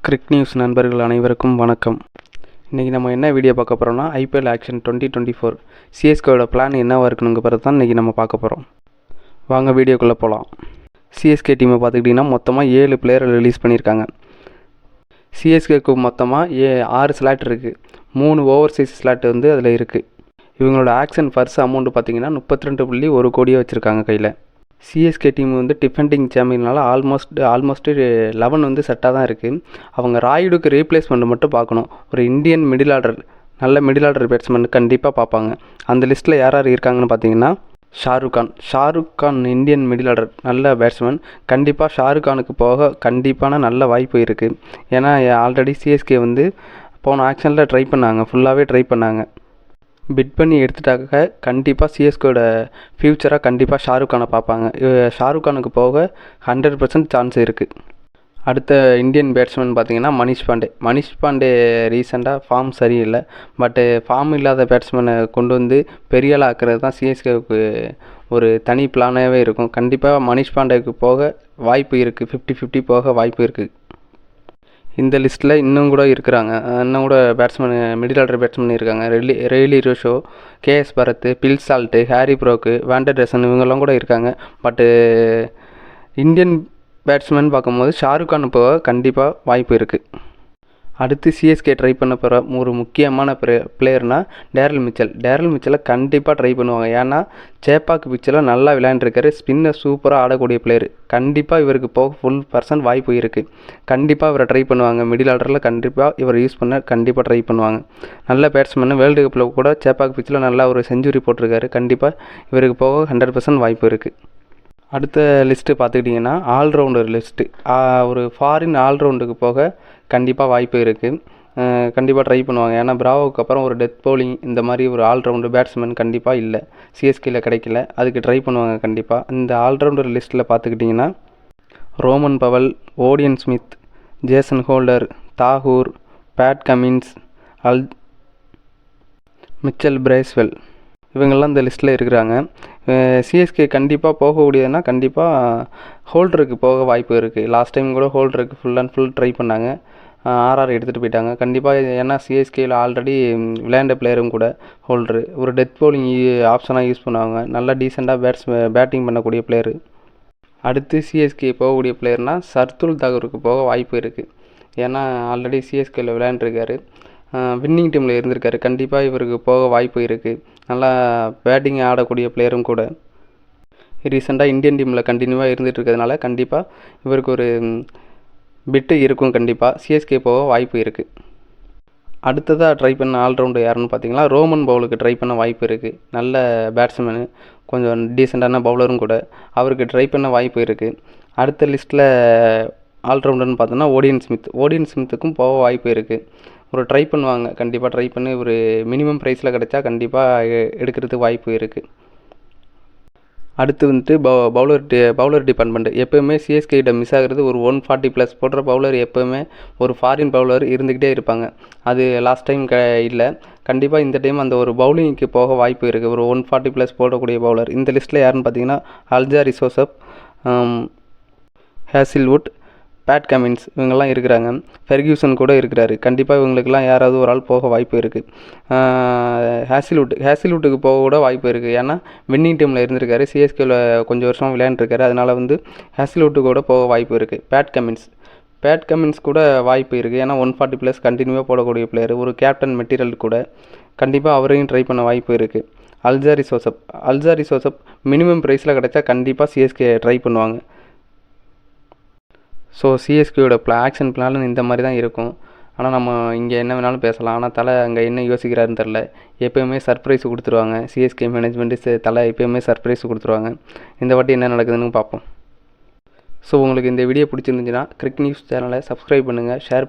கிரிக் news நண்பர்கள் அனைவருக்கும் வணக்கம். இன்றைக்கி நம்ம என்ன வீடியோ பார்க்க போகிறோம்னா ஐபிஎல் ஆக்ஷன் 2024 சிஎஸ்கேவோட பிளான் என்னவாக இருக்குனுங்கிறது தான் இன்றைக்கி நம்ம பார்க்க போகிறோம். வாங்க வீடியோக்குள்ளே போகலாம். சிஎஸ்கே டீமை பார்த்துக்கிட்டிங்கன்னா மொத்தமாக 7 பிளேயரை ரிலீஸ் பண்ணியிருக்காங்க. சிஎஸ்கேக்கு மொத்தமாக 6 ஸ்லாட் இருக்குது. 3 ஓவர்சீஸ் ஸ்லாட் வந்து அதில் இருக்குது. இவங்களோட ஆக்ஷன் ஃபர்ஸ்ட் அமௌண்ட்டு பார்த்திங்கன்னா 32.1 கோடியை வச்சுருக்காங்க கையில். சிஎஸ்கே டீம் வந்து டிஃபெண்டிங் சாம்பியனால ஆல்மோஸ்ட் 11 வந்து செட்டாக தான் இருக்குது. அவங்க ராயுடுக்கு ரீப்ளேஸ்மெண்ட் மட்டும் பார்க்கணும். ஒரு இந்தியன் மிடில் ஆர்டர், நல்ல மிடில் ஆர்டர் பேட்ஸ்மேன் கண்டிப்பாக பார்ப்பாங்க. அந்த லிஸ்ட்டில் யார் யார் இருக்காங்கன்னு பார்த்தீங்கன்னா Shahrukh Khan Indian middle order நல்ல பேட்ஸ்மேன். கண்டிப்பாக ஷாருக் கானுக்கு போக கண்டிப்பான நல்ல வாய்ப்பு இருக்குது. ஏன்னா ஆல்ரெடி சிஎஸ்கே வந்து போன ஆக்ஷனில் ஃபுல்லாகவே ட்ரை பண்ணாங்க. பிட் பண்ணி எடுத்துட்டாக்க கண்டிப்பாக சிஎஸ்கேவோட ஃப்யூச்சராக கண்டிப்பாக ஷாருக் கானை பார்ப்பாங்க. ஷாருக் கானுக்கு போக 100% சான்ஸ் இருக்குது. அடுத்த இந்தியன் பேட்ஸ்மேன் பார்த்திங்கன்னா மனிஷ் பாண்டே ரீசெண்டாக ஃபார்ம் சரியில்லை. பட்டு ஃபார்ம் இல்லாத பேட்ஸ்மேனை கொண்டு வந்து பெரிய ஆள் ஆக்குறது தான் சிஎஸ்கேவுக்கு ஒரு தனி பிளானாகவே இருக்கும். கண்டிப்பாக மனிஷ் பாண்டேக்கு போக வாய்ப்பு இருக்குது. 50-50 போக வாய்ப்பு இருக்குது. இந்த லிஸ்ட்டில் இன்னும் கூட பேட்ஸ்மேன் மிடில் ஆர்டர் பேட்ஸ்மேன் இருக்காங்க. Rilee Rossouw, KS Bharat, Phil Salt, Harry Brook, van der Dussen இவங்கெல்லாம் கூட இருக்காங்க. பட்டு இந்தியன் பேட்ஸ்மேன் பார்க்கும்போது ஷாருக் கான் போக கண்டிப்பாக வாய்ப்பு இருக்குது. அடுத்து சிஎஸ்கே ட்ரை பண்ண போகிற ஒரு முக்கியமான பிளேயர்னால் டேரல் மிச்சலை கண்டிப்பாக ட்ரை பண்ணுவாங்க. ஏன்னா சேப்பாக்கு பிச்சில் நல்லா விளையாண்டுருக்காரு. ஸ்பின்னர் சூப்பராக ஆடக்கூடிய பிளேயர். கண்டிப்பாக இவருக்கு போக ஃபுல் % வாய்ப்பு இருக்குது. கண்டிப்பாக இவரை ட்ரை பண்ணுவாங்க. மிடில் ஆர்டரில் கண்டிப்பாக இவர் யூஸ் பண்ண கண்டிப்பாக ட்ரை பண்ணுவாங்க. நல்ல பேட்ஸ்மேன். வேர்ல்டு கப்பில் கூட சேப்பாக்கு பிச்சில் நல்லா ஒரு செஞ்சுரி போட்டிருக்காரு. கண்டிப்பாக இவருக்கு போக 100% வாய்ப்பு இருக்குது. அடுத்த லிஸ்ட்டு பார்த்துக்கிட்டிங்கன்னா ஆல்ரவுண்டர் லிஸ்ட்டு. ஒரு ஃபாரின் ஆல்ரவுண்டுக்கு போக கண்டிப்பாக வாய்ப்பு இருக்குது. கண்டிப்பாக ட்ரை பண்ணுவாங்க. ஏன்னா பிராவோக்கு அப்புறம் ஒரு டெத் பவுலிங் இந்த மாதிரி ஒரு ஆல்ரவுண்டர் பேட்ஸ்மேன் கண்டிப்பாக இல்லை, சிஎஸ்கேயில் கிடைக்கல. அதுக்கு ட்ரை பண்ணுவாங்க கண்டிப்பாக. இந்த ஆல்ரவுண்டர் லிஸ்ட்டில் பார்த்துக்கிட்டிங்கன்னா Rovman Powell, Odean Smith, Jason Holder, Thakur, Pat Cummins, Michael Bracewell இவங்கெல்லாம் இந்த லிஸ்ட்டில் இருக்கிறாங்க. சிஎஸ்கே கண்டிப்பாக போகக்கூடியதுன்னா கண்டிப்பாக ஹோல்டருக்கு போக வாய்ப்பு இருக்குது. லாஸ்ட் டைம் கூட ஹோல்டருக்கு ஃபுல் ட்ரை பண்ணாங்க. ஆர்ஆர் எடுத்துகிட்டு போயிட்டாங்க. கண்டிப்பாக ஏன்னா சிஎஸ்கேயில் ஆல்ரெடி விளையாண்ட பிளேயரும் கூட ஹோல்டரு. ஒரு டெத் பவுலிங் ஆப்ஷனாக யூஸ் பண்ணுவாங்க. நல்லா டீசெண்டாக பேட்டிங் பண்ணக்கூடிய பிளேயரு. அடுத்து சிஎஸ்கே போகக்கூடிய பிளேயர்னால் சர்துல் தாகூருக்கு போக வாய்ப்பு இருக்குது. ஏன்னா ஆல்ரெடி சிஎஸ்கேயில் விளையாண்டுருக்காரு. வின்னிங் டீமில் இருந்திருக்காரு. கண்டிப்பாக இவருக்கு போக வாய்ப்பு இருக்குது. நல்லா பேட்டிங் ஆடக்கூடிய பிளேயரும் கூட. ரீசெண்டாக இந்தியன் டீமில் கண்டினியூவாக இருந்துகிட்டு இருக்கிறதுனால கண்டிப்பாக இவருக்கு ஒரு பிட்டு இருக்கும். கண்டிப்பாக சிஎஸ்கே போக வாய்ப்பு இருக்குது. அடுத்ததாக ட்ரை பண்ண ஆல்ரவுண்டர் யாருன்னு பார்த்தீங்கன்னா ரோமன் பவுலுக்கு ட்ரை பண்ண வாய்ப்பு இருக்குது. நல்ல பேட்ஸ்மேனு, கொஞ்சம் டீசெண்டான பவுலரும் கூட. அவருக்கு ட்ரை பண்ண வாய்ப்பு இருக்குது. அடுத்த லிஸ்ட்டில் ஆல்ரவுண்டர்னு பார்த்தோன்னா ஓடியன் ஸ்மித்துக்கும் போக வாய்ப்பு இருக்குது. ஒரு ட்ரை பண்ணுவாங்க. கண்டிப்பாக ட்ரை பண்ணி ஒரு மினிமம் ப்ரைஸில் கிடைச்சா கண்டிப்பாக எடுக்கிறதுக்கு வாய்ப்பு இருக்குது. அடுத்து வந்துட்டு பவுலர் டிபார்ட்மெண்ட். எப்போவுமே சிஎஸ்கேட்ட மிஸ் ஆகிறது ஒரு 140+ போடுற பவுலர். எப்போவுமே ஒரு ஃபாரின் பவுலர் இருந்துக்கிட்டே இருப்பாங்க. அது லாஸ்ட் டைம் இல்லை. கண்டிப்பாக இந்த டைம் அந்த ஒரு பவுலிங்க்கு போக வாய்ப்பு இருக்குது. ஒரு 140+ போடக்கூடிய பவுலர். இந்த லிஸ்ட்டில் யாருன்னு பார்த்தீங்கன்னா Alzarri Joseph, Hazlewood, Pat Cummins இவங்கெல்லாம் இருக்கிறாங்க. ஃபெர்கியூசன் கூட இருக்கிறாரு. கண்டிப்பாக இவங்களுக்கெல்லாம் யாராவது ஒரு ஆள் போக வாய்ப்பு இருக்குது. ஹேசில்வுட்டுக்கு போக கூட வாய்ப்பு இருக்குது. ஏன்னா வின்னிங் டீமில் இருந்திருக்காரு. சிஎஸ்கேவில் கொஞ்சம் வருஷம் விளையாண்டுருக்காரு. அதனால் வந்து ஹேசில்வுட்டுக்கு கூட போக வாய்ப்பு இருக்குது. பேட் கமின்ஸ் கூட வாய்ப்பு இருக்குது. ஏன்னா 140+ கண்டினியூவாக போடக்கூடிய பிளேயர். ஒரு கேப்டன் மெட்டீரியல் கூட. கண்டிப்பாக அவரையும் ட்ரை பண்ண வாய்ப்பு இருக்குது. அல்ஜாரி ஜோசப் மினிமம் ப்ரைஸில் கிடைச்சா கண்டிப்பாக சிஎஸ்கே ட்ரை பண்ணுவாங்க. ஸோ சிஎஸ்கேயோட ஆக்ஷன் பிளான் இந்த மாதிரி தான் இருக்கும். ஆனால் நம்ம இங்கே என்ன வேணாலும் பேசலாம். ஆனால் தலை அங்கே என்ன யோசிக்கிறாருன்னு தெரில. எப்போயுமே சர்ப்ரைஸ் கொடுத்துருவாங்க. சிஎஸ்கே மேனேஜ்மெண்ட்டு தலை எப்போயுமே சர்ப்ரைஸ் கொடுத்துருவாங்க. இந்த வாட்டி என்ன நடக்குதுன்னு பார்ப்போம். ஸோ உங்களுக்கு இந்த வீடியோ பிடிச்சிருந்துச்சுன்னா கிரிக் நியூஸ் சேனலை சப்ஸ்கிரைப் பண்ணுங்கள், ஷேர்